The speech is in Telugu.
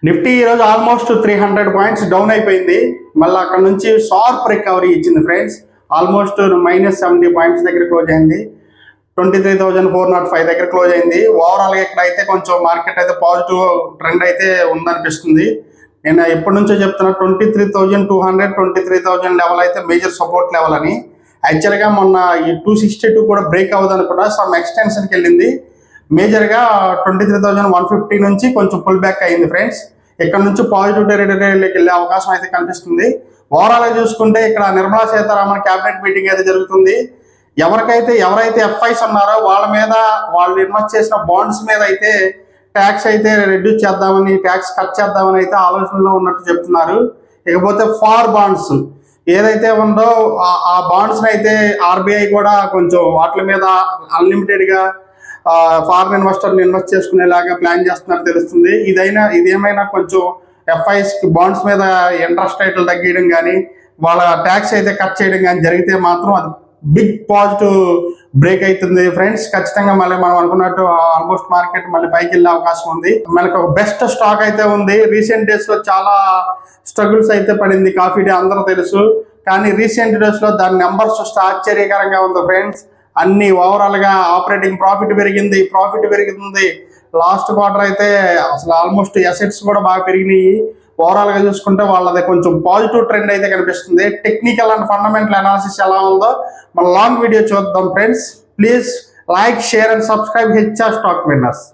నిఫ్టీ ఈరోజు ఆల్మోస్ట్ 300 పాయింట్స్ డౌన్ అయిపోయింది. మళ్ళీ అక్కడ నుంచి షార్ప్ రికవరీ ఇచ్చింది ఫ్రెండ్స్. ఆల్మోస్ట్ -70 పాయింట్స్ దగ్గర క్లోజ్ అయింది. 23,405 దగ్గర క్లోజ్ అయింది. ఓవరాల్గా ఇక్కడ అయితే కొంచెం మార్కెట్ అయితే పాజిటివ్ ట్రెండ్ అయితే ఉందనిపిస్తుంది. నేను ఎప్పటి నుంచో చెప్తున్నా 23,200 23,000 లెవెల్ అయితే మేజర్ సపోర్ట్ లెవెల్ అని. యాక్చువల్గా మొన్న ఈ 262 కూడా బ్రేక్ అవ్వదు అనుకున్నా, సమ్ ఎక్స్టెన్షన్కి వెళ్ళింది. మేజర్గా 23,150 నుంచి కొంచెం పుల్ బ్యాక్ అయింది ఫ్రెండ్స్. ఇక్కడ నుంచి పాజిటివ్ టెరిటరీలోకి వెళ్ళే అవకాశం అయితే కనిపిస్తుంది. ఓవరాల్గా చూసుకుంటే ఇక్కడ నిర్మలా సీతారామన్ క్యాబినెట్ మీటింగ్ అయితే జరుగుతుంది. ఎవరైతే ఎఫ్ఐస్ ఉన్నారో వాళ్ళ మీద, వాళ్ళు ఇన్వెస్ట్ చేసిన బాండ్స్ మీద అయితే ట్యాక్స్ అయితే రెడ్యూస్ చేద్దామని, ట్యాక్స్ కట్ చేద్దామని అయితే ఆలోచనలో ఉన్నట్టు చెప్తున్నారు. ఇకపోతే ఫార్ బాండ్స్ ఏదైతే ఉందో ఆ బాండ్స్ని అయితే ఆర్బీఐ కూడా కొంచెం వాటి మీద అన్లిమిటెడ్గా ఫారిన్ ఇన్వెస్టర్ని ఇన్వెస్ట్ చేసుకునేలాగా ప్లాన్ చేస్తున్నట్టు తెలుస్తుంది. ఇదేమైనా కొంచెం ఎఫ్ఐస్ బాండ్స్ మీద ఇంట్రెస్ట్ రేట్లు తగ్గించడం కానీ, వాళ్ళ ట్యాక్స్ అయితే కట్ చేయడం కానీ జరిగితే మాత్రం అది బిగ్ పాజిటివ్ బ్రేక్ అవుతుంది ఫ్రెండ్స్. ఖచ్చితంగా మళ్ళీ మనం అనుకున్నట్టు ఆల్మోస్ట్ మార్కెట్ మళ్ళీ పైకి వెళ్ళే అవకాశం ఉంది. మనకు ఒక బెస్ట్ స్టాక్ అయితే ఉంది. రీసెంట్ డేస్ లో చాలా స్ట్రగుల్స్ అయితే పడింది కాఫీ డే, అందరూ తెలుసు. కానీ రీసెంట్ డేస్ లో దాని నెంబర్స్ చూస్తే ఆశ్చర్యకరంగా ఉంది ఫ్రెండ్స్. అన్ని ఓవరాల్ గా ఆపరేటింగ్ ప్రాఫిట్ పెరిగింది. లాస్ట్ క్వార్టర్ అయితే అసలు ఆల్మోస్ట్ అసెట్స్ కూడా బాగా పెరిగినాయి. ఓవరాల్ గా చూసుకుంటే వాళ్ళది కొంచెం పాజిటివ్ ట్రెండ్ అయితే కనిపిస్తుంది. టెక్నికల్ అండ్ ఫండమెంటల్ అనాలిసిస్ ఎలా ఉందో మన లాంగ్ వీడియో చూద్దాం friends. Please like, share and subscribe HR stock winners.